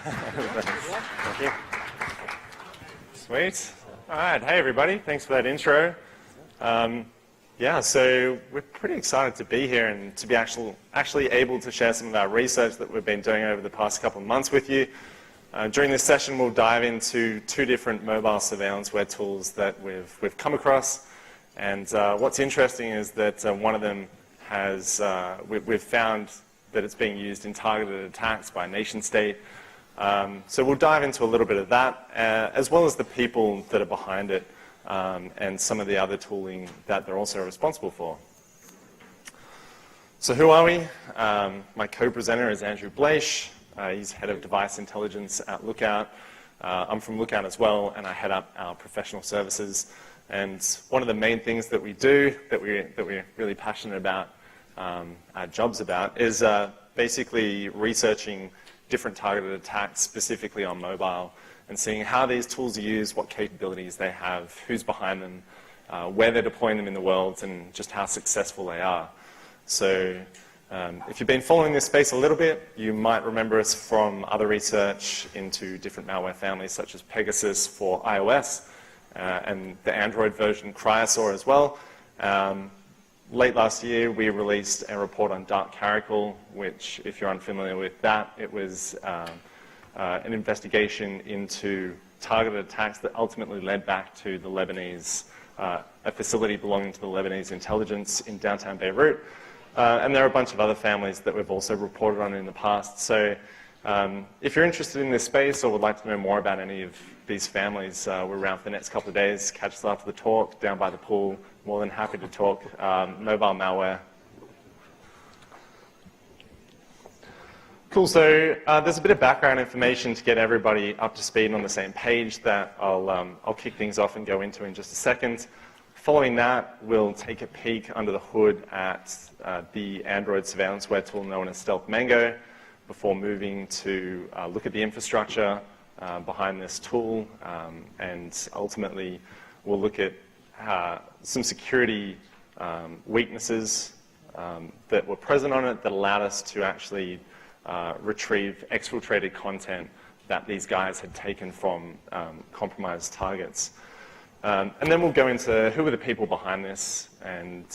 Thank you. Sweet. All right. Hey, everybody. Thanks for that intro. Yeah, so we're pretty excited to be here and to be actually able to share some of our research that we've been doing over the past couple of months with you. During this session, we'll dive into two different mobile surveillanceware tools that we've come across. And what's interesting is that one of them has, we've found that it's being used in targeted attacks by a nation state. So we'll dive into a little bit of that, as well as the people that are behind it, and some of the other tooling that they're also responsible for. So who are we? My co-presenter is Andrew Blaich. He's head of device intelligence at Lookout. I'm from Lookout as well, and I head up our professional services. And one of the main things that we do, that we're really passionate about, our jobs about, is basically researching different targeted attacks, specifically on mobile, and seeing how these tools are used, what capabilities they have, who's behind them, where they're deploying them in the world, and just how successful they are. So if you've been following this space a little bit, you might remember us from other research into different malware families, such as Pegasus for iOS, and the Android version Cryosaur as well. Late last year, we released a report on Dark Caracal, which, if you're unfamiliar with that, it was an investigation into targeted attacks that ultimately led back to the Lebanese, a facility belonging to the Lebanese intelligence in downtown Beirut. And there are a bunch of other families that we've also reported on in the past. So if you're interested in this space or would like to know more about any of these families, we're around for the next couple of days. Catch us after the talk, down by the pool. More than happy to talk mobile malware. Cool, so there's a bit of background information to get everybody up to speed and on the same page that I'll kick things off and go into in just a second. Following that, we'll take a peek under the hood at the Android surveillanceware tool known as Stealth Mango before moving to look at the infrastructure behind this tool, and ultimately we'll look at some security weaknesses that were present on it that allowed us to actually retrieve exfiltrated content that these guys had taken from compromised targets. And then we'll go into who are the people behind this and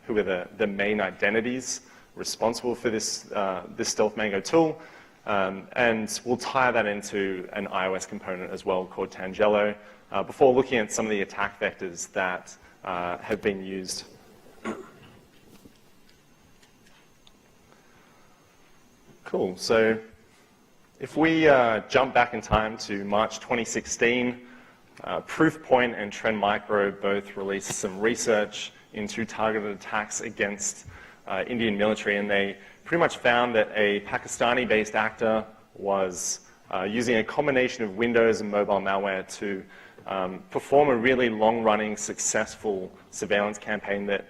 who are the main identities responsible for this Stealth Mango tool. And we'll tie that into an iOS component as well called Tangelo before looking at some of the attack vectors that have been used. Cool. So if we jump back in time to March 2016, Proofpoint and Trend Micro both released some research into targeted attacks against Indian military, and they pretty much found that a Pakistani-based actor was using a combination of Windows and mobile malware to perform a really long-running, successful surveillance campaign that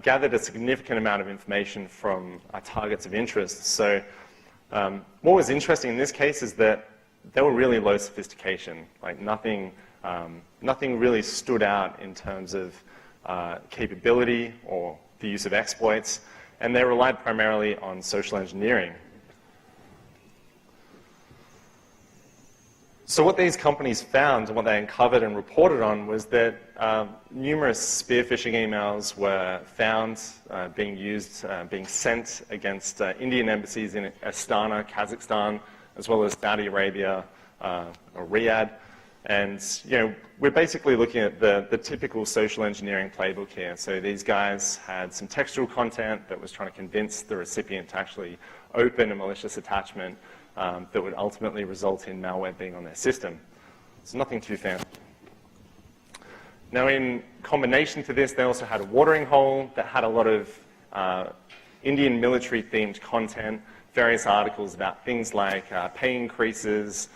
gathered a significant amount of information from targets of interest. So what was interesting in this case is that they were really low sophistication. Like nothing really stood out in terms of capability or the use of exploits, and they relied primarily on social engineering. So what these companies found and what they uncovered and reported on was that numerous spear phishing emails were found being used, being sent against Indian embassies in Astana, Kazakhstan, as well as Saudi Arabia or Riyadh. And we're basically looking at the typical social engineering playbook here. So these guys had some textual content that was trying to convince the recipient to actually open a malicious attachment that would ultimately result in malware being on their system. It's nothing too fancy. Now, in combination to this, they also had a watering hole that had a lot of Indian military-themed content, various articles about things like pay increases,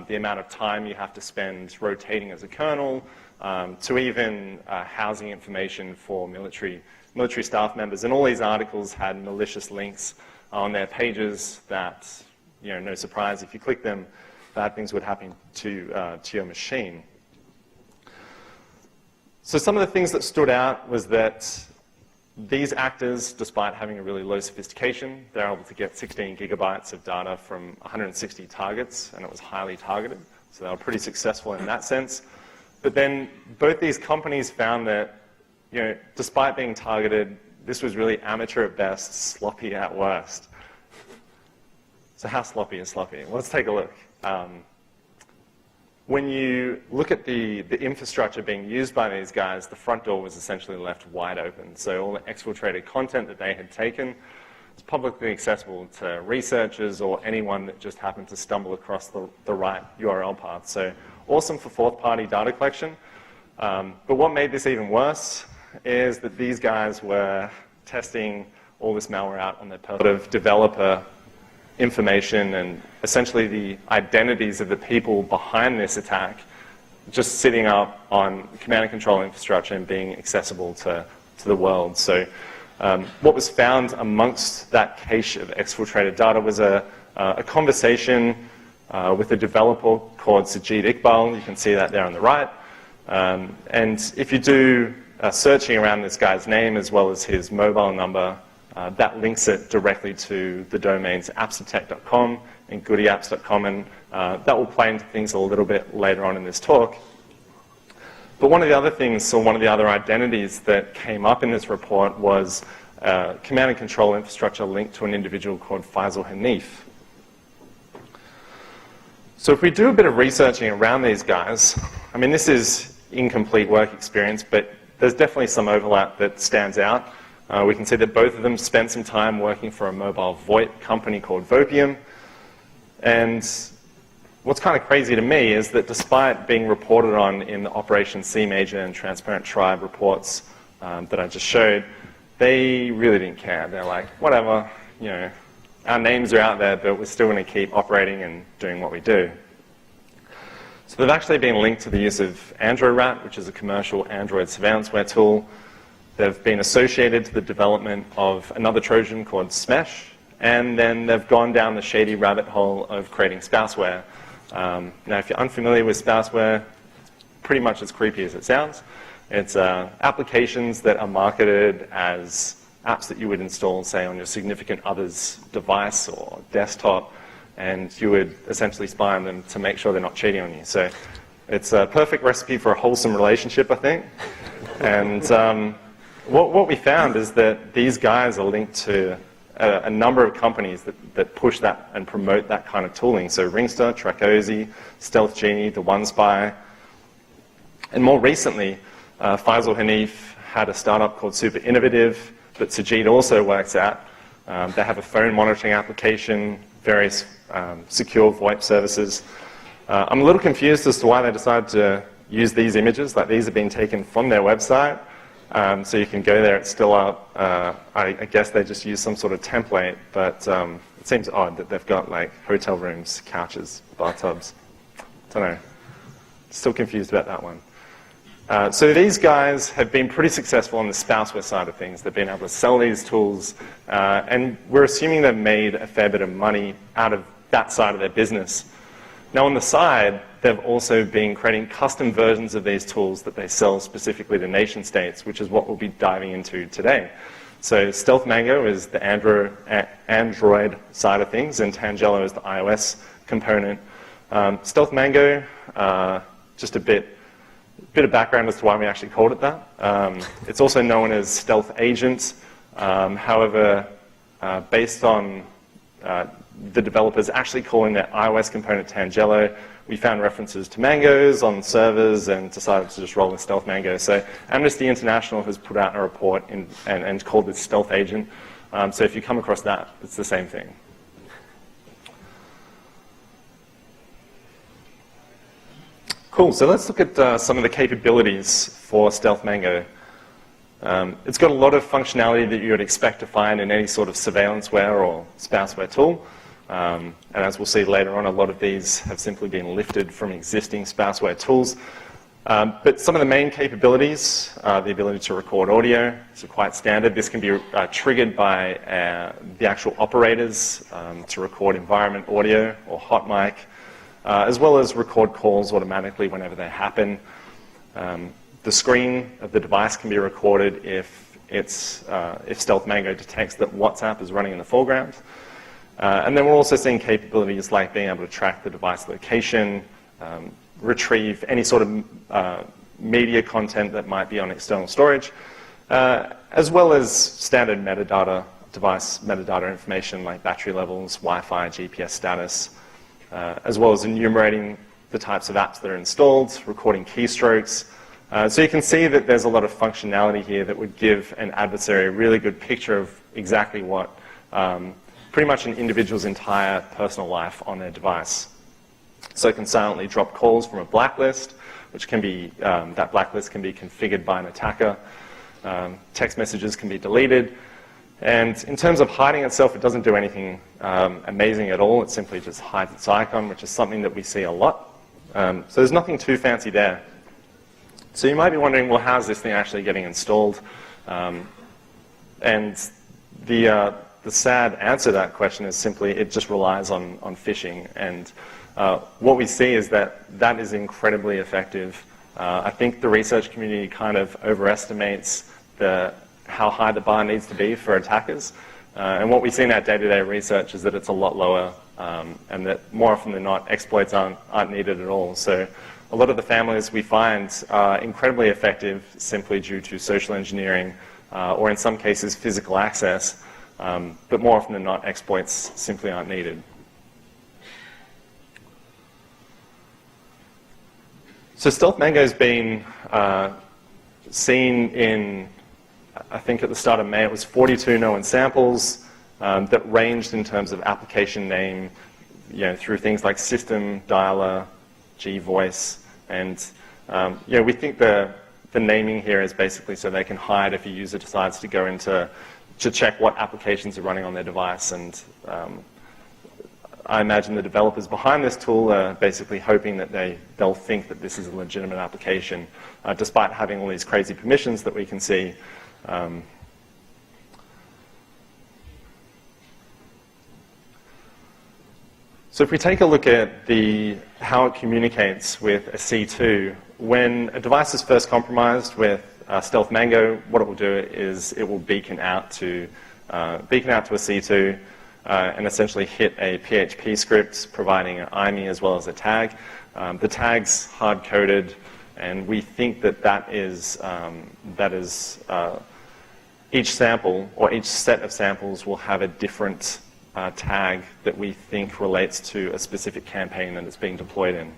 the amount of time you have to spend rotating as a colonel, to even housing information for military staff members. And all these articles had malicious links on their pages that, no surprise, if you click them, bad things would happen to your machine. So some of the things that stood out was that these actors, despite having a really low sophistication, they're able to get 16 gigabytes of data from 160 targets, and it was highly targeted. So they were pretty successful in that sense. But then both these companies found that, despite being targeted, this was really amateur at best, sloppy at worst. So how sloppy is sloppy? Let's take a look. When you look at the infrastructure being used by these guys, the front door was essentially left wide open. So all the exfiltrated content that they had taken was publicly accessible to researchers or anyone that just happened to stumble across the right URL path. So awesome for fourth-party data collection. But what made this even worse is that these guys were testing all this malware out on their personal developer information and essentially the identities of the people behind this attack just sitting up on command and control infrastructure and being accessible to the world. So what was found amongst that cache of exfiltrated data was a conversation with a developer called Sajid Iqbal. You can see that there on the right. And if you do searching around this guy's name as well as his mobile number, that links it directly to the domains appsatech.com and goodyapps.com, and that will play into things a little bit later on in this talk. But one of the other things, or one of the other identities that came up in this report was command and control infrastructure linked to an individual called Faisal Hanif. So if we do a bit of researching around these guys, I mean, this is incomplete work experience, but there's definitely some overlap that stands out. We can see that both of them spent some time working for a mobile VoIP company called Vopium. And what's kind of crazy to me is that despite being reported on in the Operation C Major and Transparent Tribe reports that I just showed, they really didn't care. They're like, whatever, our names are out there, but we're still going to keep operating and doing what we do. So they've actually been linked to the use of AndroRat, which is a commercial Android surveillanceware tool. They've been associated to the development of another Trojan called Smesh, and then they've gone down the shady rabbit hole of creating spouseware. Now, if you're unfamiliar with spouseware, it's pretty much as creepy as it sounds. It's applications that are marketed as apps that you would install, say, on your significant other's device or desktop, and you would essentially spy on them to make sure they're not cheating on you. So it's a perfect recipe for a wholesome relationship, I think. And what we found is that these guys are linked to a number of companies that push that and promote that kind of tooling. So Ringster, Tracozy, Stealth Genie, The One Spy. And more recently, Faisal Hanif had a startup called Super Innovative that Sajid also works at. They have a phone monitoring application, various secure VoIP services. I'm a little confused as to why they decided to use these images. Like, these have been taken from their website. So you can go there, it's still up. I guess they just use some sort of template, but it seems odd that they've got like hotel rooms, couches, bathtubs. Don't know. Still confused about that one. So these guys have been pretty successful on the spouseware side of things. They've been able to sell these tools, and we're assuming they've made a fair bit of money out of that side of their business. Now on the side, they've also been creating custom versions of these tools that they sell specifically to nation states, which is what we'll be diving into today. So Stealth Mango is the Android side of things, and Tangelo is the iOS component. Stealth Mango, just a bit of background as to why we actually called it that. It's also known as Stealth Agent. However, based on the developers actually calling their iOS component Tangelo, we found references to mangoes on servers and decided to just roll with Stealth Mango. So Amnesty International has put out a report and called it Stealth Agent. So if you come across that, it's the same thing. Cool, so let's look at some of the capabilities for Stealth Mango. It's got a lot of functionality that you would expect to find in any sort of surveillanceware or spouseware tool. And as we'll see later on, a lot of these have simply been lifted from existing spouseware tools. But some of the main capabilities are the ability to record audio. So quite standard. This can be triggered by the actual operators to record environment audio or hot mic, as well as record calls automatically whenever they happen. The screen of the device can be recorded if if Stealth Mango detects that WhatsApp is running in the foreground. And then we're also seeing capabilities like being able to track the device location, retrieve any sort of media content that might be on external storage, as well as standard metadata, device metadata information like battery levels, Wi-Fi, GPS status, as well as enumerating the types of apps that are installed, recording keystrokes. So you can see that there's a lot of functionality here that would give an adversary a really good picture of exactly what pretty much an individual's entire personal life on their device. So it can silently drop calls from a blacklist, which can be, that blacklist can be configured by an attacker. Text messages can be deleted. And in terms of hiding itself, it doesn't do anything amazing at all. It simply just hides its icon, which is something that we see a lot. So there's nothing too fancy there. So you might be wondering, well, how's this thing actually getting installed? And the sad answer to that question is simply it just relies on phishing. And what we see is that that is incredibly effective. I think the research community kind of overestimates how high the bar needs to be for attackers. And what we see in our day-to-day research is that it's a lot lower, and that more often than not, exploits aren't needed at all. So a lot of the families we find are incredibly effective simply due to social engineering, or in some cases, physical access. But more often than not, exploits simply aren't needed. So Stealth Mango has been seen in, I think at the start of May, it was 42 known samples that ranged in terms of application name, through things like system, dialer, G-voice, and we think the naming here is basically so they can hide if a user decides to go into to check what applications are running on their device. And I imagine the developers behind this tool are basically hoping that they'll think that this is a legitimate application, despite having all these crazy permissions that we can see. So if we take a look at how it communicates with a C2, when a device is first compromised with Stealth Mango, what it will do is it will beacon out to a C2 and essentially hit a PHP script providing an IME as well as a tag. The tag's hard-coded, and we think that is each sample or each set of samples will have a different tag that we think relates to a specific campaign that it's being deployed in.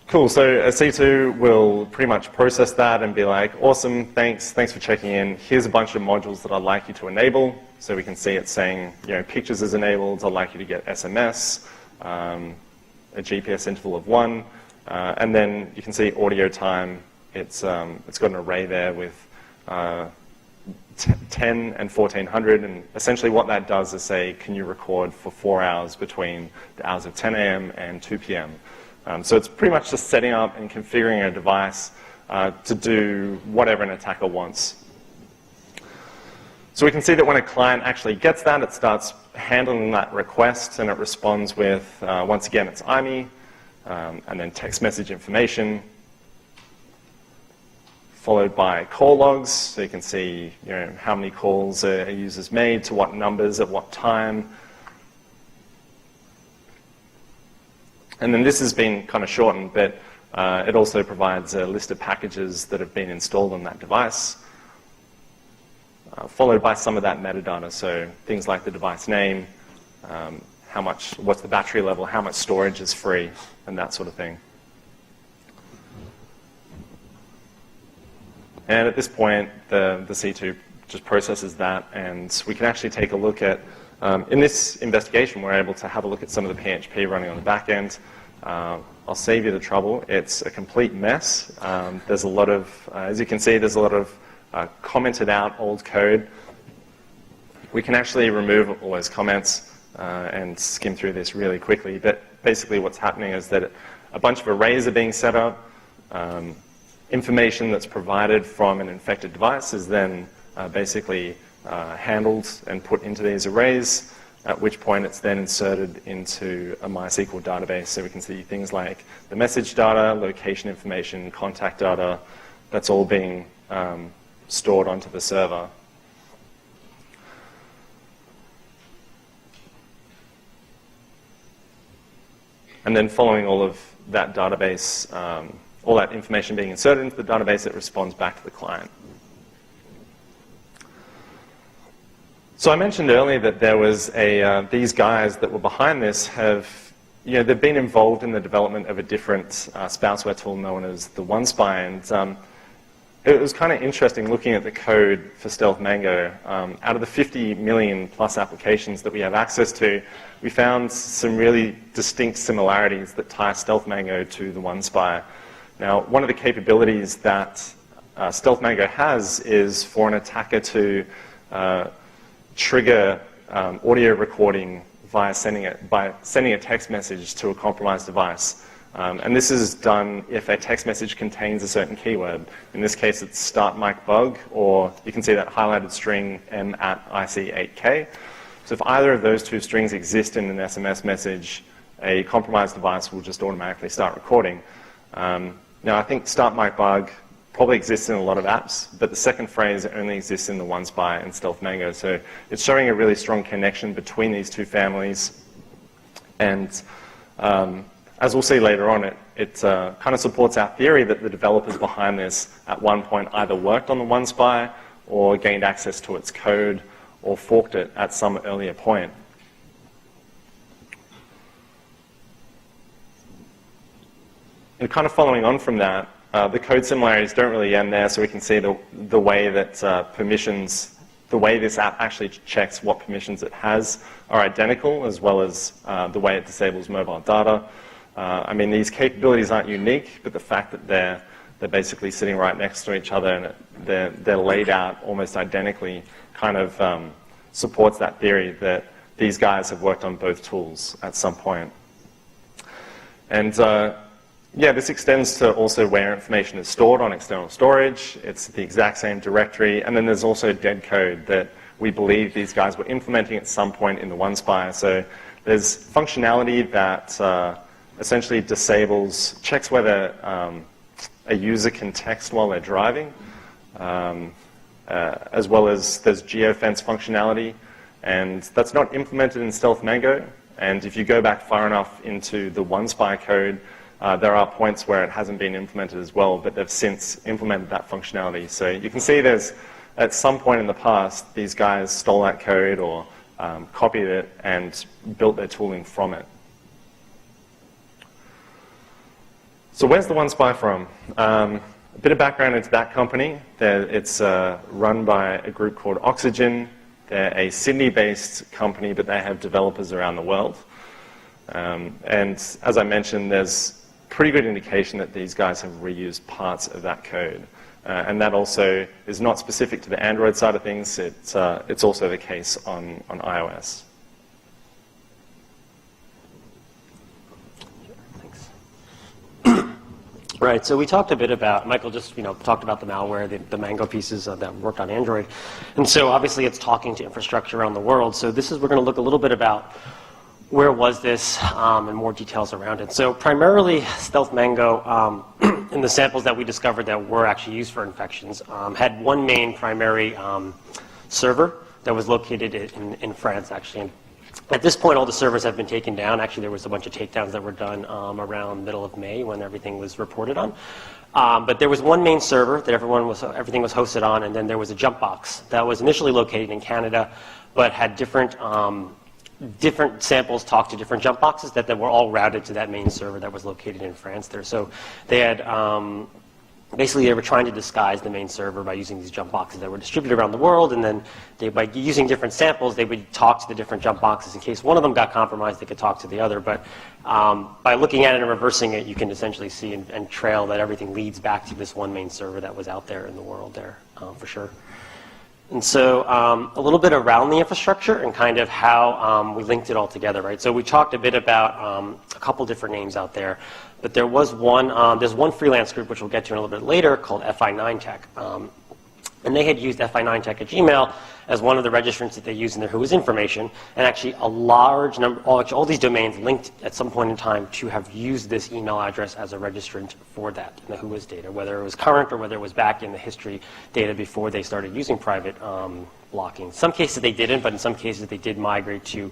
Cool, so a C2 will pretty much process that and be like, awesome, thanks for checking in. Here's a bunch of modules that I'd like you to enable. So we can see it saying, pictures is enabled, I'd like you to get SMS, a GPS interval of 1, and then you can see audio time. It's got an array there with 10 and 1400, and essentially what that does is say, can you record for 4 hours between the hours of 10 a.m. and 2 p.m. So it's pretty much just setting up and configuring a device to do whatever an attacker wants. So we can see that when a client actually gets that, it starts handling that request, and it responds with, once again, its IME, and then text message information, followed by call logs. So you can see how many calls a user's made, to what numbers, at what time. And then this has been kind of shortened, but it also provides a list of packages that have been installed on that device, followed by some of that metadata, so things like the device name, what's the battery level, how much storage is free, and that sort of thing. And at this point, the C2 just processes that, and we can actually take a look at, in this investigation, we're able to have a look at some of the PHP running on the back end. I'll save you the trouble. It's a complete mess. There's a lot of, as you can see, there's a lot of commented out old code. We can actually remove all those comments and skim through this really quickly. But basically what's happening is that a bunch of arrays are being set up. Information that's provided from an infected device is then basically handled and put into these arrays, at which point it's then inserted into a MySQL database. So we can see things like the message data, location information, contact data. That's all being stored onto the server. And then following all of that database, all that information being inserted into the database, it responds back to the client. So I mentioned earlier that there was these guys that were behind this they've been involved in the development of a different spyware tool known as the OneSpy, and it was kind of interesting looking at the code for Stealth Mango. Out of the 50 million plus applications that we have access to, we found some really distinct similarities that tie Stealth Mango to the OneSpy. Now, one of the capabilities that Stealth Mango has is for an attacker to trigger audio recording by sending a text message to a compromised device. And this is done if a text message contains a certain keyword. In this case, it's start mic bug, or you can see that highlighted string m@IC8K. So if either of those two strings exist in an SMS message, a compromised device will just automatically start recording. Now, I think start mic bug probably exists in a lot of apps, but the second phrase only exists in the OneSpy and Stealth Mango. So it's showing a really strong connection between these two families. And as we'll see later on, it kind of supports our theory that the developers behind this at one point either worked on the OneSpy or gained access to its code or forked it at some earlier point. And kind of following on from that, the code similarities don't really end there, so we can see the way that the way this app actually checks what permissions it has are identical, as well as the way it disables mobile data. I mean, these capabilities aren't unique, but the fact that they're basically sitting right next to each other and they're laid out almost identically kind of supports that theory that these guys have worked on both tools at some point. And yeah, this extends to also where information is stored on external storage. It's the exact same directory. And then there's also dead code that we believe these guys were implementing at some point in the OneSpy. So there's functionality that essentially checks whether a user can text while they're driving, as well as there's geofence functionality. And that's not implemented in Stealth Mango. And if you go back far enough into the OneSpy code, there are points where it hasn't been implemented as well, but they've since implemented that functionality. So you can see there's, at some point in the past, these guys stole that code or copied it and built their tooling from it. So where's the OneSpy from? A bit of background into that company. It's run by a group called Oxygen. They're a Sydney-based company, but they have developers around the world. And as I mentioned, there's pretty good indication that these guys have reused parts of that code. And that also is not specific to the Android side of things. It's also the case on iOS. Right, so we talked a bit about, Michael just talked about the malware, the Mango pieces that worked on Android. And so obviously it's talking to infrastructure around the world. So we're going to look a little bit about where was this and more details around it. So primarily Stealth Mango, in the samples that we discovered that were actually used for infections, had one main primary server that was located in France, actually. At this point, all the servers have been taken down. Actually, there was a bunch of takedowns that were done around middle of May when everything was reported on. But there was one main server that everything was hosted on, and then there was a jump box that was initially located in Canada, but had different samples talk to different jump boxes that were all routed to that main server that was located in France there. So they had basically, they were trying to disguise the main server by using these jump boxes that were distributed around the world, and then by using different samples, they would talk to the different jump boxes. In case one of them got compromised, they could talk to the other. But by looking at it and reversing it, you can essentially see and trail that everything leads back to this one main server that was out there in the world there, for sure. And so a little bit around the infrastructure and kind of how we linked it all together, right? So we talked a bit about a couple different names out there. But there was there's one freelance group, which we'll get to in a little bit later, called FI9Tech. And they had used FI9Tech at Gmail as one of the registrants that they used in their WHOIS information, and actually a large number, all these domains linked at some point in time to have used this email address as a registrant for that in the WHOIS data, whether it was current or whether it was back in the history data before they started using private blocking. In some cases they didn't, but in some cases they did migrate to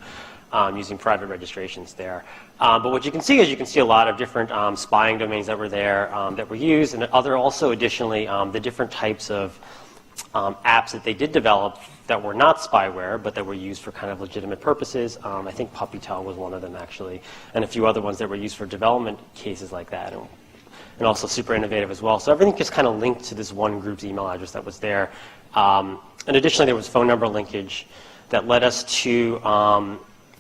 using private registrations there. But what you can see is you can see a lot of different spying domains that were there that were used, and also additionally the different types of apps that they did develop that were not spyware, but that were used for kind of legitimate purposes. I think PuppyTell was one of them actually, and a few other ones that were used for development cases like that, and also super innovative as well. So everything just kind of linked to this one group's email address that was there. And additionally, there was phone number linkage that led us to,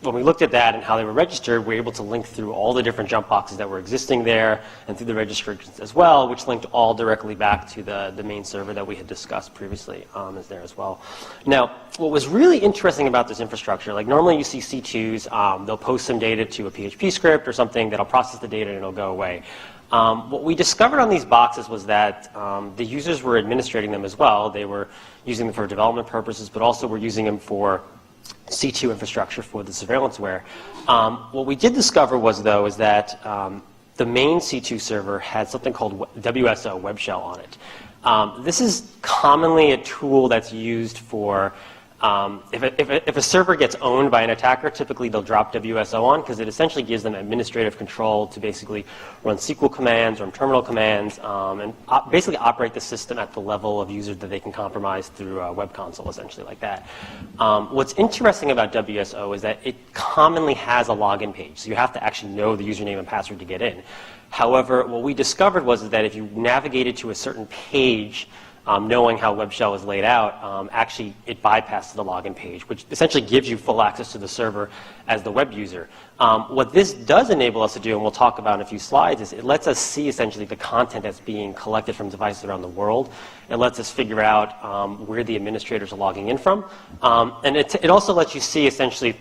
when we looked at that and how they were registered, we were able to link through all the different jump boxes that were existing there and through the registrations as well, which linked all directly back to the main server that we had discussed previously is there as well. Now, what was really interesting about this infrastructure, like normally you see C2s, they'll post some data to a PHP script or something that'll process the data and it'll go away. What we discovered on these boxes was that the users were administrating them as well. They were using them for development purposes, but also were using them for C2 infrastructure for the surveillanceware. What we did discover was, though, is that the main C2 server had something called WSO, web shell, on it. This is commonly a tool that's used for if a server gets owned by an attacker, typically they'll drop WSO on because it essentially gives them administrative control to basically run SQL commands or terminal commands and basically operate the system at the level of users that they can compromise through a web console, essentially like that. What's interesting about WSO is that it commonly has a login page, so you have to actually know the username and password to get in. However, what we discovered was that if you navigated to a certain page, knowing how web shell is laid out, actually it bypasses the login page, which essentially gives you full access to the server as the web user. What this does enable us to do, and we'll talk about in a few slides, is it lets us see essentially the content that's being collected from devices around the world. It lets us figure out where the administrators are logging in from. And it also lets you see essentially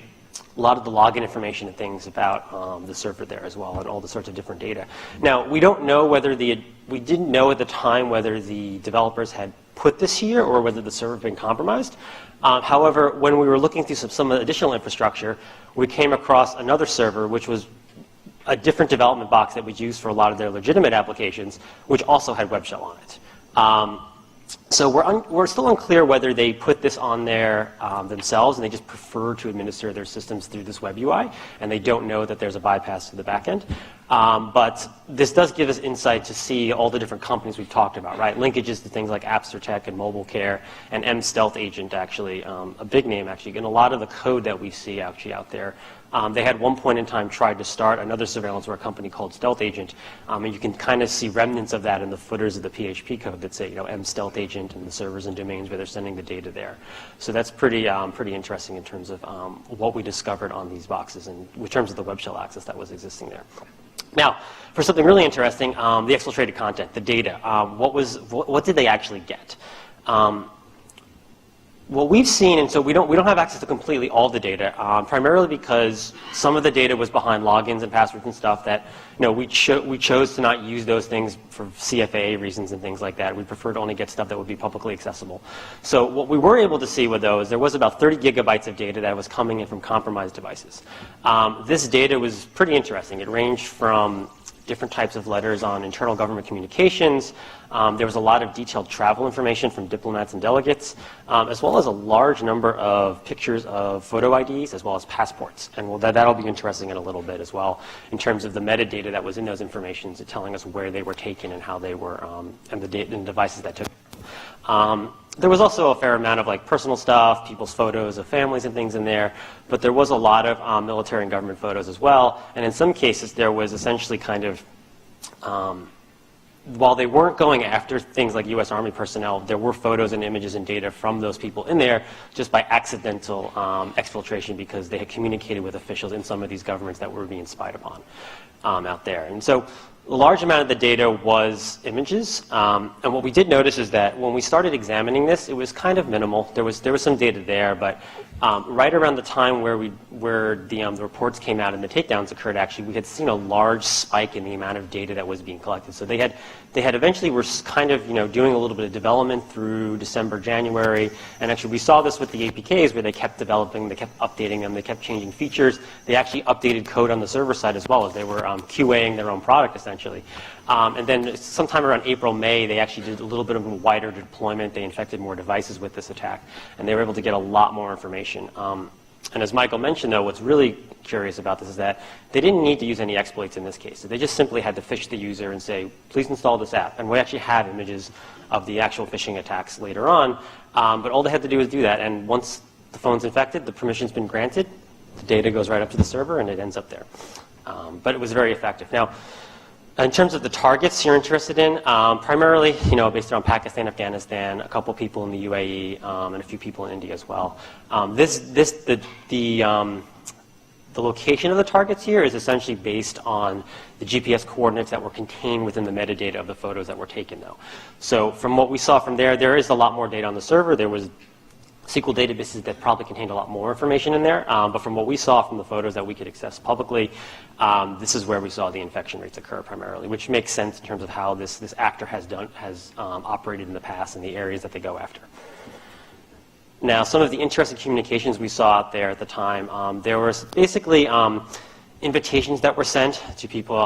a lot of the login information and things about the server there as well, and all the sorts of different data. Now, we don't know whether we didn't know at the time whether the developers had put this here or whether the server had been compromised. However, when we were looking through some additional infrastructure, we came across another server, which was a different development box that was used for a lot of their legitimate applications, which also had web shell on it. So we're still unclear whether they put this on there themselves and they just prefer to administer their systems through this web UI, and they don't know that there's a bypass to the back end. But this does give us insight to see all the different companies we've talked about, right? Linkages to things like AppsterTech and MobileCare and Stealth Agent, actually, a big name, actually. And a lot of the code that we see actually out there, they had one point in time tried to start another surveillanceware company called Stealth Agent, and you can kind of see remnants of that in the footers of the PHP code that say, Stealth Agent and the servers and domains where they're sending the data there. So that's pretty interesting in terms of what we discovered on these boxes and in terms of the web shell access that was existing there. Now, for something really interesting, the exfiltrated content, the data. What did they actually get? What we've seen, and so we don't have access to completely all the data, primarily because some of the data was behind logins and passwords and stuff that we chose to not use those things for CFA reasons and things like that. We prefer to only get stuff that would be publicly accessible. So what we were able to see with those, there was about 30 gigabytes of data that was coming in from compromised devices. This data was pretty interesting. It ranged from different types of letters on internal government communications. There was a lot of detailed travel information from diplomats and delegates, as well as a large number of pictures of photo IDs, as well as passports. And that'll be interesting in a little bit as well, in terms of the metadata that was in those informations, telling us where they were taken and how they were, and the devices that took them. There was also a fair amount of personal stuff, people's photos of families and things in there, but there was a lot of military and government photos as well. And in some cases, there was essentially kind of, while they weren't going after things like U.S. Army personnel, there were photos and images and data from those people in there just by accidental exfiltration because they had communicated with officials in some of these governments that were being spied upon out there. And so A large amount of the data was images, and what we did notice is that when we started examining this, it was kind of minimal. There was some data there, but right around the time where the reports came out and the takedowns occurred, actually, we had seen a large spike in the amount of data that was being collected. So they had eventually were kind of doing a little bit of development through December, January, and actually we saw this with the APKs where they kept developing, they kept updating them, they kept changing features. They actually updated code on the server side as well as they were QAing their own product essentially. And then sometime around April, May, they actually did a little bit of a wider deployment. They infected more devices with this attack, and they were able to get a lot more information. And as Michael mentioned, though, what's really curious about this is that they didn't need to use any exploits in this case. So they just simply had to phish the user and say, please install this app. And we actually have images of the actual phishing attacks later on. But all they had to do is do that. And once the phone's infected, the permission's been granted, the data goes right up to the server, and it ends up there. But it was very effective. Now, in terms of the targets you're interested in, primarily, based around Pakistan, Afghanistan, a couple people in the UAE, and a few people in India as well. The location of the targets here is essentially based on the GPS coordinates that were contained within the metadata of the photos that were taken, though. So from what we saw from there is a lot more data on the server. There was SQL databases that probably contained a lot more information in there, but from what we saw from the photos that we could access publicly, this is where we saw the infection rates occur primarily, which makes sense in terms of how this actor has operated in the past and the areas that they go after. Now, some of the interesting communications we saw out there at the time, there was basically invitations that were sent to people,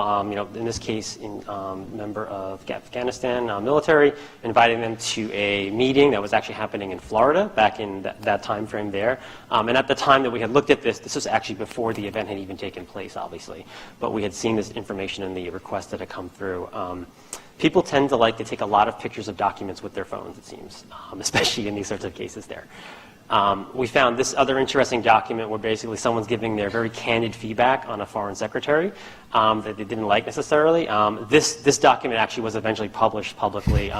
in this case, member of Afghanistan military, inviting them to a meeting that was actually happening in Florida back in that time frame there. And at the time that we had looked at this was actually before the event had even taken place, obviously. But we had seen this information in the request that had come through. People tend to like to take a lot of pictures of documents with their phones, it seems, especially in these sorts of cases there. We found this other interesting document where basically someone's giving their very candid feedback on a foreign secretary that they didn't like necessarily. This document actually was eventually published publicly,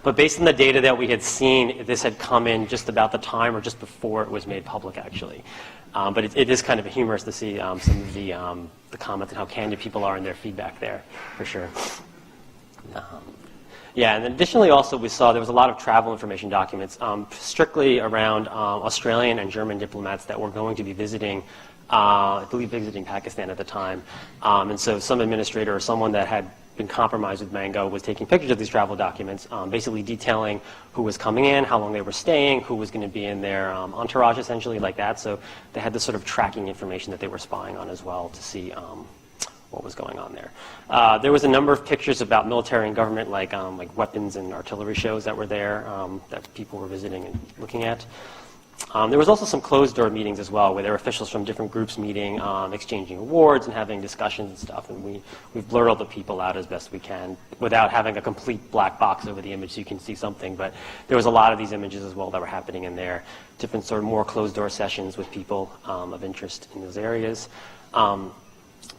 but based on the data that we had seen, this had come in just about the time or just before it was made public, actually. But it is kind of humorous to see some of the comments and how candid people are in their feedback there, for sure. Yeah, and additionally also we saw there was a lot of travel information documents, strictly around Australian and German diplomats that were going to be visiting, I believe visiting Pakistan at the time. And so some administrator or someone that had been compromised with Mango was taking pictures of these travel documents, basically detailing who was coming in, how long they were staying, who was going to be in their entourage, essentially like that. So they had this sort of tracking information that they were spying on as well to see what was going on there. There was a number of pictures about military and government, like weapons and artillery shows that were there that people were visiting and looking at. There was also some closed-door meetings as well, where there were officials from different groups meeting, exchanging awards and having discussions and stuff. And we've blurred all the people out as best we can without having a complete black box over the image so you can see something. But there was a lot of these images as well that were happening in there. Different sort of more closed-door sessions with people of interest in those areas.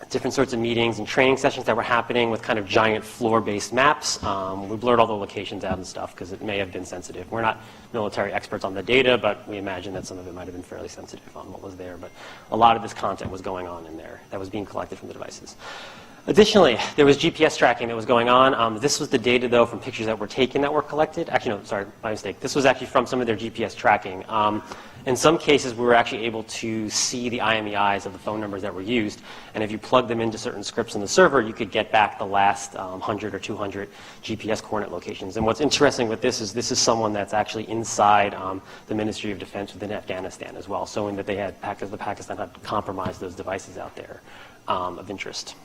Different sorts of meetings and training sessions that were happening with kind of giant floor-based maps. We blurred all the locations out and stuff because it may have been sensitive. We're not military experts on the data, but we imagine that some of it might have been fairly sensitive on what was there. But a lot of this content was going on in there that was being collected from the devices. Additionally, there was GPS tracking that was going on. This was the data, though, from pictures that were taken that were collected. Actually, no, sorry, my mistake. This was actually from some of their GPS tracking. In some cases, we were actually able to see the IMEIs of the phone numbers that were used. And if you plug them into certain scripts on the server, you could get back the last 100 or 200 GPS coordinate locations. And what's interesting with this is someone that's actually inside the Ministry of Defense within Afghanistan as well, showing that Pakistan had compromised those devices out there of interest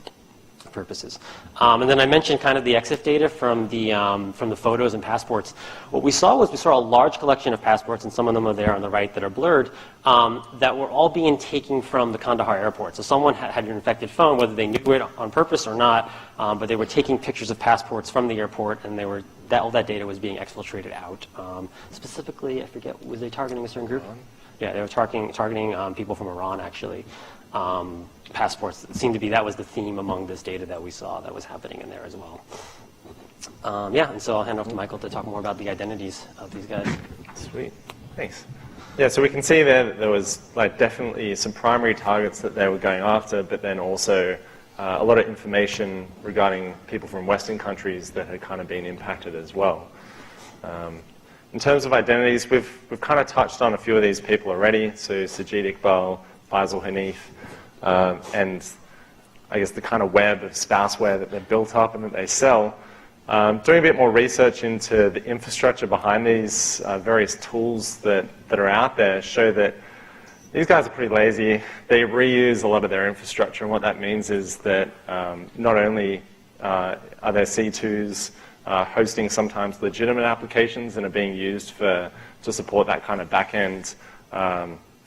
purposes. And then I mentioned kind of the EXIF data from the photos and passports. What we saw a large collection of passports, and some of them are there on the right that are blurred, that were all being taken from the Kandahar airport. So someone had an infected phone, whether they knew it on purpose or not, but they were taking pictures of passports from the airport, and all that data was being exfiltrated out. Specifically, I forget, was they targeting a certain group? Yeah, they were targeting people from Iran, actually. Passports seemed to be, that was the theme among this data that we saw that was happening in there as well. And so I'll hand off to Michael to talk more about the identities of these guys. Sweet, thanks. Yeah, so we can see there was definitely some primary targets that they were going after, but then also a lot of information regarding people from Western countries that had kind of been impacted as well. In terms of identities, we've kind of touched on a few of these people already. So Sajid Iqbal, Faisal Hanif, and I guess the kind of web of spouseware that they've built up and that they sell. Doing a bit more research into the infrastructure behind these various tools that are out there show that these guys are pretty lazy. They reuse a lot of their infrastructure, and what that means is that not only are their C2s hosting sometimes legitimate applications and are being used to support that kind of back-end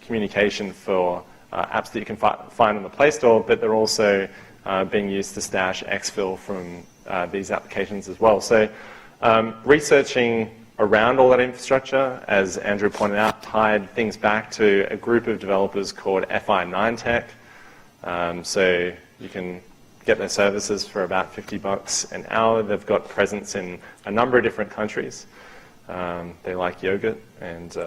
communication for apps that you can find in the Play Store, but they're also being used to stash exfil from these applications as well. So researching around all that infrastructure, as Andrew pointed out, tied things back to a group of developers called FI9 Tech. So you can get their services for about $50 an hour. They've got presence in a number of different countries. They like yogurt and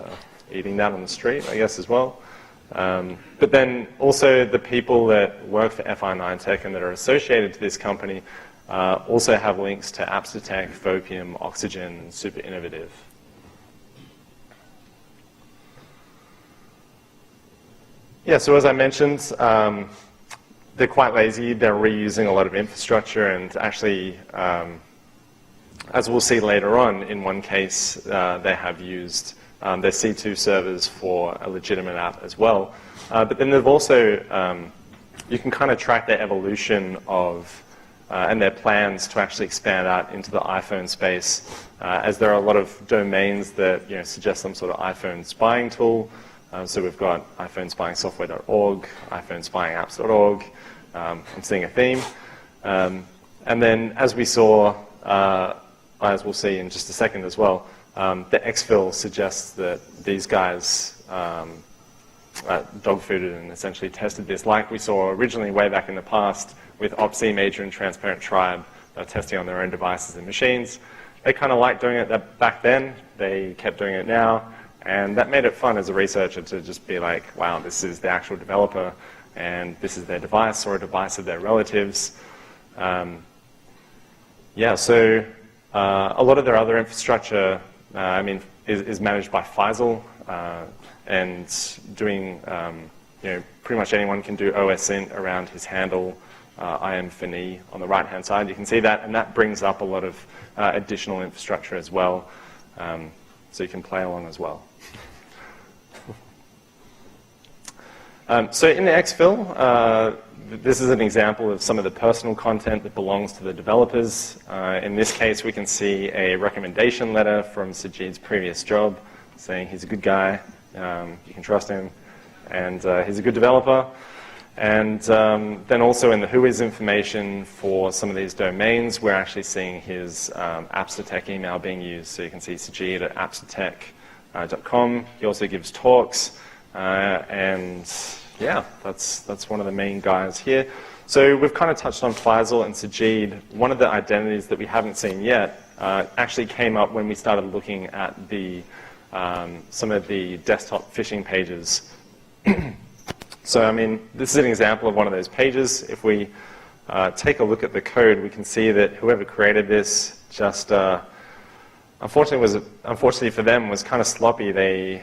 eating that on the street, I guess, as well. But then also the people that work for FI9 Tech and that are associated to this company also have links to Appsitech, Vopium, Oxygen, and Super Innovative. Yeah, so as I mentioned, they're quite lazy. They're reusing a lot of infrastructure, and actually, as we'll see later on, in one case, they have used their C2 servers for a legitimate app as well. But then they've also, you can kind of track their evolution of and their plans to actually expand out into the iPhone space, as there are a lot of domains that suggest some sort of iPhone spying tool. So we've got iPhonespyingsoftware.org, iPhonespyingapps.org. I'm seeing a theme. And then as we saw, as we'll see in just a second as well, the exfil suggests that these guys dog-fooded and essentially tested this, like we saw originally way back in the past with OPC, Major, and Transparent Tribe testing on their own devices and machines. They kind of liked doing it back then. They kept doing it now. And that made it fun as a researcher to just be like, wow, this is the actual developer, and this is their device or a device of their relatives. Yeah, so a lot of their other infrastructure, is managed by Faisal, and doing, pretty much anyone can do OSINT around his handle, IMFNE on the right-hand side. You can see that, and that brings up a lot of additional infrastructure as well, so you can play along as well. So in the exfil, this is an example of some of the personal content that belongs to the developers. In this case, we can see a recommendation letter from Sajid's previous job saying he's a good guy, you can trust him, and he's a good developer. And then also in the whois information for some of these domains, we're actually seeing his Appsitech email being used. So you can see Sajid at appsitech.com. He also gives talks. And yeah, that's one of the main guys here. So we've kind of touched on Faisal and Sajid. One of the identities that we haven't seen yet actually came up when we started looking at some of the desktop phishing pages. So this is an example of one of those pages. If we take a look at the code, we can see that whoever created this just unfortunately for them was kind of sloppy. They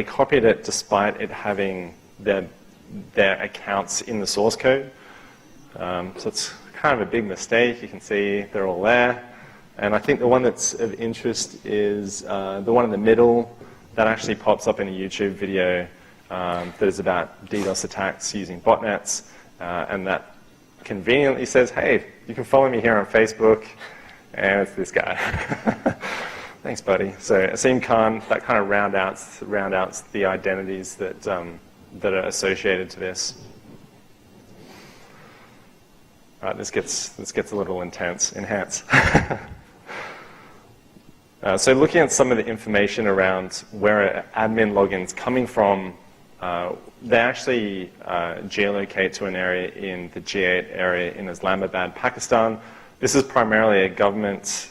copied it despite it having their accounts in the source code. So it's kind of a big mistake. You can see they're all there. And I think the one that's of interest is the one in the middle that actually pops up in a YouTube video that is about DDoS attacks using botnets. And that conveniently says, hey, you can follow me here on Facebook. And it's this guy. Thanks, buddy. So Asim Khan, that kind of round outs the identities that are associated to this. All right, this gets a little enhance. So looking at some of the information around where admin login's coming from, they actually geolocate to an area in the G8 area in Islamabad, Pakistan. This is primarily a government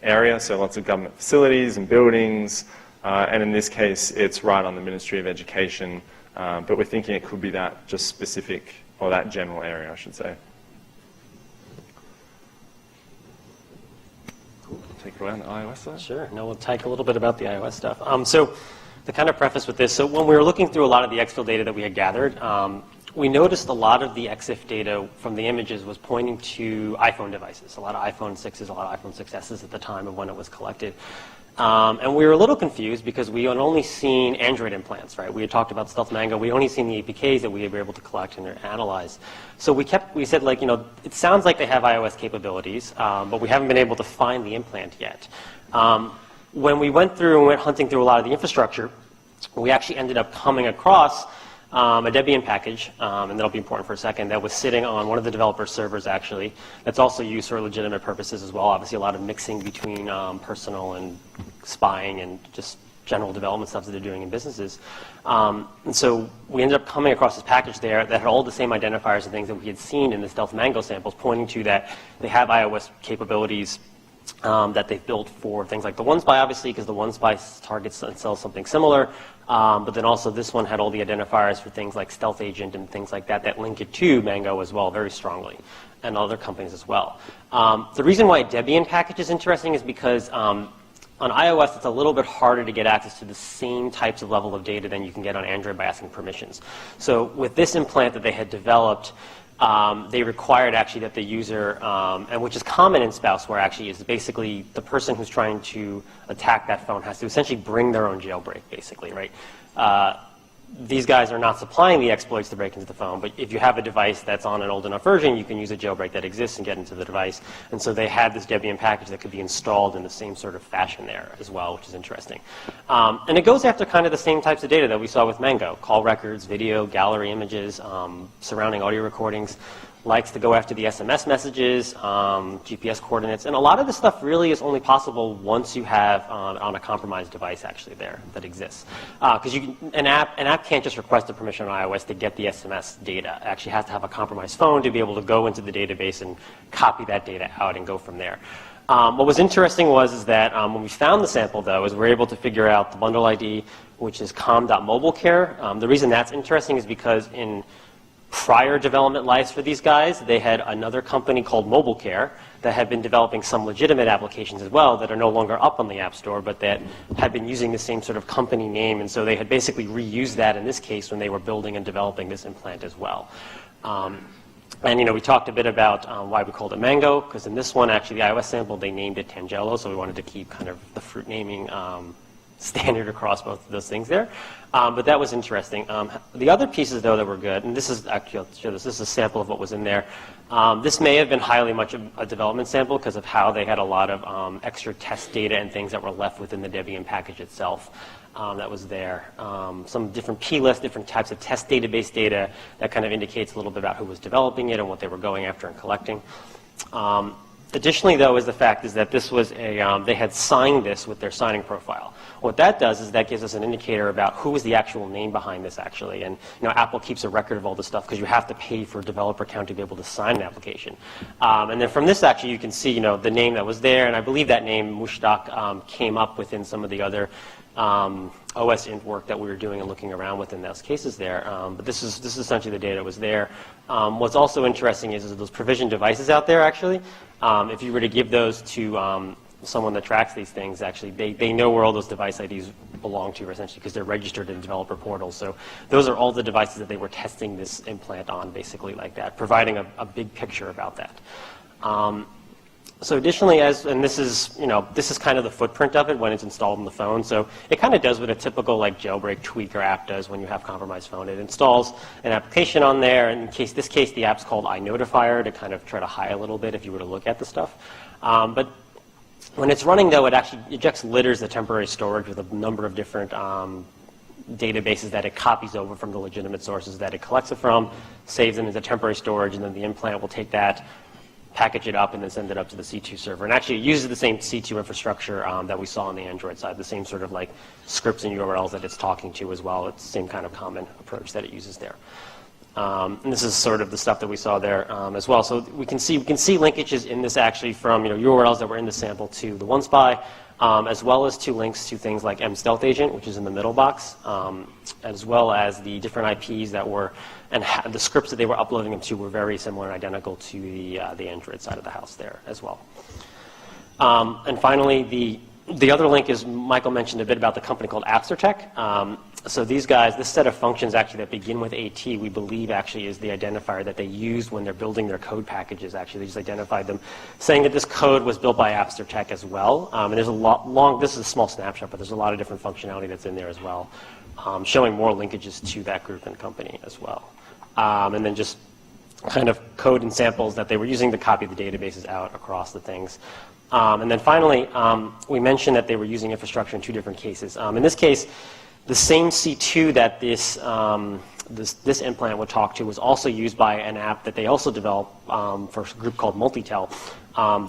area, so lots of government facilities and buildings, and in this case, it's right on the Ministry of Education, but we're thinking it could be that just specific, or that general area, I should say. take it away on the iOS side? Sure. No, we'll talk a little bit about the iOS stuff. So to kind of preface with this, so when we were looking through a lot of the exfil data that we had gathered, we noticed a lot of the EXIF data from the images was pointing to iPhone devices, a lot of iPhone 6s, a lot of iPhone 6s at the time of when it was collected. And we were a little confused because we had only seen Android implants, right? We had talked about Stealth Mango. We only seen the APKs that we were able to collect and analyze. So we said, like, it sounds like they have iOS capabilities, but we haven't been able to find the implant yet. When we went through and went hunting through a lot of the infrastructure, we actually ended up coming across a Debian package, and that'll be important for a second, that was sitting on one of the developer servers, actually, that's also used for legitimate purposes as well. Obviously, a lot of mixing between personal and spying and just general development stuff that they're doing in businesses. And so we ended up coming across this package there that had all the same identifiers and things that we had seen in the Stealth Mango samples, pointing to that they have iOS capabilities that they've built for things like the OneSpy, obviously, because the OneSpy targets and sells something similar. But then also this one had all the identifiers for things like Stealth Agent and things like that that link it to Mango as well very strongly, and other companies as well. The reason why a Debian package is interesting is because on iOS it's a little bit harder to get access to the same types of level of data than you can get on Android by asking permissions. So with this implant that they had developed, they required actually that the user, and which is common in spouseware actually, is basically the person who's trying to attack that phone has to essentially bring their own jailbreak, basically, right? These guys are not supplying the exploits to break into the phone, but if you have a device that's on an old enough version, you can use a jailbreak that exists and get into the device. And so they had this Debian package that could be installed in the same sort of fashion there as well, which is interesting. And it goes after kind of the same types of data that we saw with Mango: call records, video, gallery images, surrounding audio recordings. Likes to go after the SMS messages, GPS coordinates, and a lot of this stuff really is only possible once you have on a compromised device actually there that exists. Because an app can't just request a permission on iOS to get the SMS data. It actually has to have a compromised phone to be able to go into the database and copy that data out and go from there. What was interesting is that when we found the sample, though, is we were able to figure out the bundle ID, which is com.mobilecare. The reason that's interesting is because in prior development lives for these guys, they had another company called MobileCare that had been developing some legitimate applications as well that are no longer up on the App Store, but that had been using the same sort of company name. And so they had basically reused that in this case when they were building and developing this implant as well. And we talked a bit about why we called it Mango, because in this one, actually, the iOS sample, they named it Tangelo, so we wanted to keep kind of the fruit naming standard across both of those things there. But that was interesting. The other pieces, though, that were good, and this is actually, I'll show this is a sample of what was in there. This may have been highly much a development sample because of how they had a lot of extra test data and things that were left within the Debian package itself that was there. Some different plist, different types of test database data that kind of indicates a little bit about who was developing it and what they were going after and collecting. Additionally, though, is the fact is that this was they had signed this with their signing profile. What that does is that gives us an indicator about who is the actual name behind this, actually. And Apple keeps a record of all this stuff because you have to pay for a developer account to be able to sign an application. And then from this, actually, you can see the name that was there, and I believe that name, Mushtaq, came up within some of the other OS int work that we were doing and looking around within those cases there. But this is essentially the data that was there. What's also interesting is those provisioned devices out there, actually. If you were to give those to someone that tracks these things, actually, they know where all those device IDs belong to, essentially, because they're registered in developer portals. So those are all the devices that they were testing this implant on, basically like that, providing a big picture about that. So additionally, and this is kind of the footprint of it when it's installed on the phone. So it kind of does what a typical jailbreak tweak or app does when you have compromised phone. It installs an application on there. In this case, the app's called iNotifier to kind of try to hide a little bit if you were to look at the stuff. But when it's running, though, it actually ejects litters the temporary storage with a number of different databases that it copies over from the legitimate sources that it collects it from, saves them into temporary storage, and then the implant will take that, package it up, and then send it up to the C2 server. And actually, it uses the same C2 infrastructure that we saw on the Android side, the same sort of scripts and URLs that it's talking to as well. It's the same kind of common approach that it uses there. And this is sort of the stuff that we saw there as well. So we can see linkages in this actually from URLs that were in the sample to the OneSpy, as well as to links to things like mStealth Agent, which is in the middle box, as well as the different IPs that were, and the scripts that they were uploading them to were very similar and identical to the Android side of the house there as well. And finally, the other link is Michael mentioned a bit about the company called AppsterTech. So these guys, this set of functions actually that begin with AT, we believe actually is the identifier that they used when they're building their code packages. Actually, they just identified them, saying that this code was built by AppsterTech as well. And there's a lot this is a small snapshot, but there's a lot of different functionality that's in there as well, showing more linkages to that group and company as well. And then just kind of code and samples that they were using to copy the databases out across the things. And then finally, we mentioned that they were using infrastructure in 2 different cases. In this case, the same C2 that this implant would talk to was also used by an app that they also developed for a group called Multitel.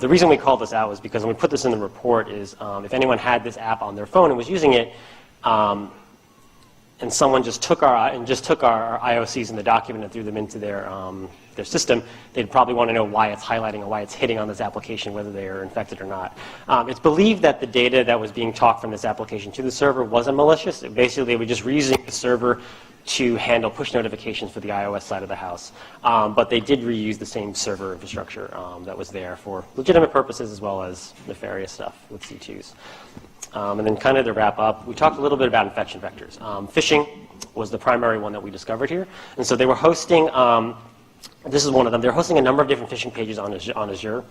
The reason we called this out was because when we put this in the report is if anyone had this app on their phone and was using it, and someone just took our IOCs in the document and threw them into their system, they'd probably want to know why it's highlighting or why it's hitting on this application, whether they are infected or not. It's believed that the data that was being talked from this application to the server wasn't malicious. Basically, they were just reusing the server to handle push notifications for the iOS side of the house. But they did reuse the same server infrastructure that was there for legitimate purposes as well as nefarious stuff with C2s. And then kind of to wrap up, we talked a little bit about infection vectors. Phishing was the primary one that we discovered here. And so they were hosting, this is one of them, they're hosting a number of different phishing pages on Azure.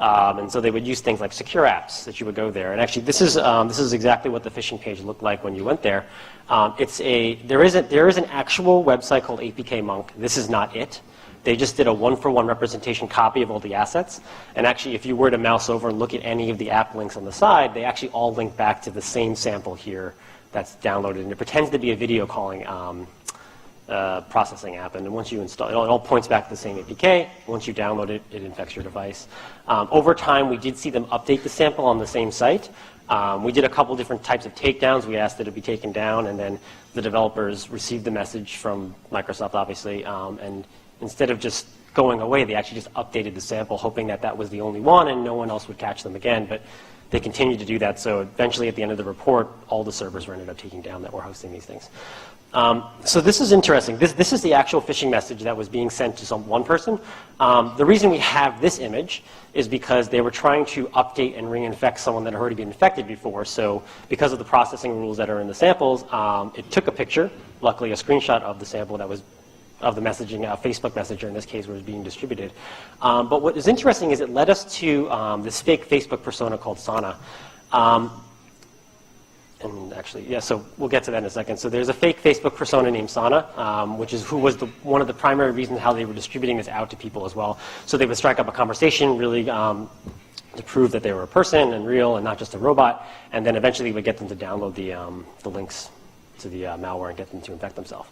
And so they would use things like secure apps that you would go there. And actually, this is exactly what the phishing page looked like when you went there. There is an actual website called APK Monk. This is not it. They just did a one-for-one representation copy of all the assets. And actually, if you were to mouse over and look at any of the app links on the side, they actually all link back to the same sample here that's downloaded. And it pretends to be a video calling processing app. And then once you install it, it all points back to the same APK. Once you download it, it infects your device. Over time, we did see them update the sample on the same site. We did a couple different types of takedowns. We asked that it be taken down, and then the developers received the message from Microsoft, obviously, and instead of just going away, they actually just updated the sample, hoping that that was the only one and no one else would catch them again. But they continued to do that. So eventually, at the end of the report, all the servers were ended up taking down that were hosting these things. So this is interesting. This is the actual phishing message that was being sent to one person. The reason we have this image is because they were trying to update and reinfect someone that had already been infected before. So because of the processing rules that are in the samples, it took a picture, luckily a screenshot of the sample that was of the messaging, Facebook Messenger in this case, was being distributed. But what is interesting is it led us to this fake Facebook persona called Sana. And actually, yeah, so we'll get to that in a second. So there's a fake Facebook persona named Sana, who was one of the primary reasons how they were distributing this out to people as well. So they would strike up a conversation really to prove that they were a person and real and not just a robot, and then eventually would get them to download the links to the malware and get them to infect themselves.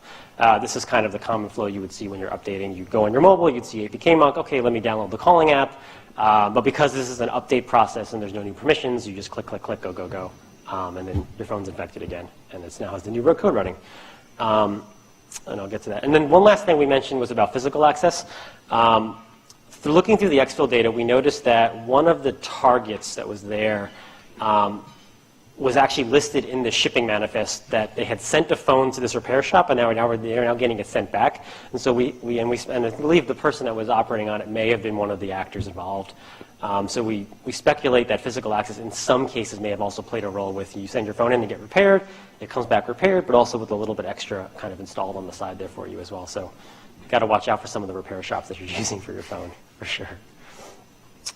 This is kind of the common flow you would see when you're updating. You'd go on your mobile, you'd see APK Monk, okay, let me download the calling app. But because this is an update process and there's no new permissions, you just click, click, click, go, go, go. And then your phone's infected again, and it now has the new code running. And I'll get to that. And then one last thing we mentioned was about physical access. Through looking through the exfil data, we noticed that one of the targets that was there was actually listed in the shipping manifest that they had sent a phone to this repair shop, and they're now getting it sent back. And so we I believe the person that was operating on it may have been one of the actors involved. So we speculate that physical access in some cases may have also played a role with you send your phone in to get repaired, it comes back repaired, but also with a little bit extra kind of installed on the side there for you as well. So you've got to watch out for some of the repair shops that you're using for your phone, for sure.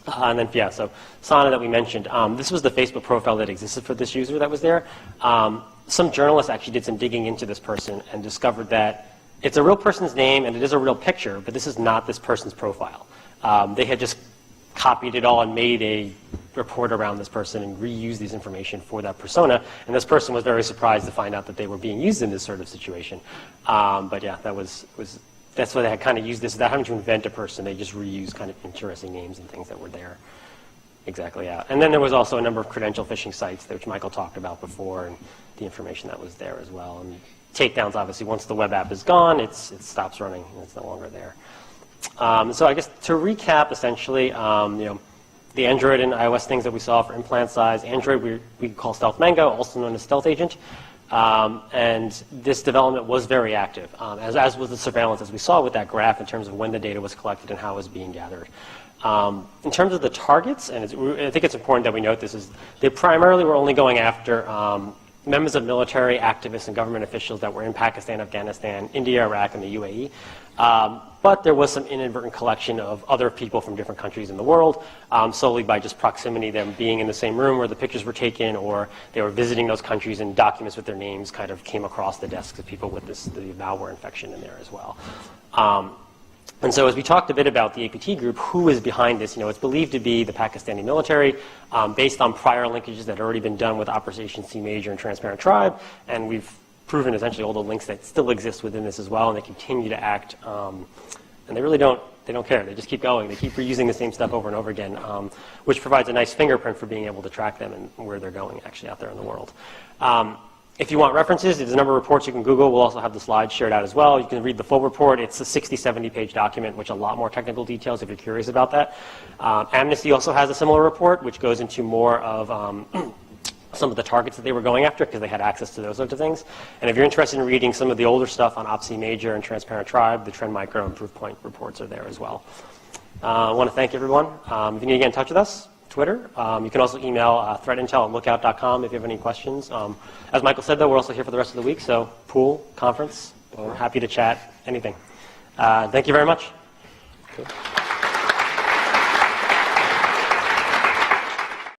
And then, yeah, so Sana that we mentioned, this was the Facebook profile that existed for this user that was there. Some journalists actually did some digging into this person and discovered that it's a real person's name and it is a real picture, but this is not this person's profile. They had just copied it all and made a report around this person and reused these information for that persona. And this person was very surprised to find out that they were being used in this sort of situation. But yeah, that's why they had kind of used this without having to invent a person. They just reused kind of interesting names and things that were there. Exactly, yeah. And then there was also a number of credential phishing sites, which Michael talked about before, and the information that was there as well. And takedowns, obviously, once the web app is gone, it stops running, and it's no longer there. So I guess to recap, essentially, the Android and iOS things that we saw for implant size. Android we call Stealth Mango, also known as Stealth Agent. And this development was very active, as was the surveillance, as we saw with that graph in terms of when the data was collected and how it was being gathered. In terms of the targets, and I think it's important that we note this, is they primarily were only going after members of military, activists, and government officials that were in Pakistan, Afghanistan, India, Iraq, and the UAE. But there was some inadvertent collection of other people from different countries in the world, solely by just proximity, them being in the same room where the pictures were taken, or they were visiting those countries, and documents with their names kind of came across the desks of people with the malware infection in there as well. And so as we talked a bit about the APT group, who is behind this? It's believed to be the Pakistani military, based on prior linkages that had already been done with Operation C Major and Transparent Tribe, and we've proven essentially all the links that still exist within this as well, and they continue to act, and they really don't care. They just keep going. They keep reusing the same stuff over and over again, which provides a nice fingerprint for being able to track them and where they're going actually out there in the world. If you want references, there's a number of reports you can Google. We'll also have the slides shared out as well. You can read the full report. It's a 60, 70-page document, which a lot more technical details if you're curious about that. Amnesty also has a similar report, which goes into more of some of the targets that they were going after, because they had access to those sorts of things. And if you're interested in reading some of the older stuff on OPC Major and Transparent Tribe, the Trend Micro and Proofpoint reports are there as well. I want to thank everyone. If you need to get in touch with us, Twitter. You can also email threatintel@lookout.com if you have any questions. As Michael said, though, we're also here for the rest of the week, so pool, conference, we're happy to chat, anything. Thank you very much. Cool.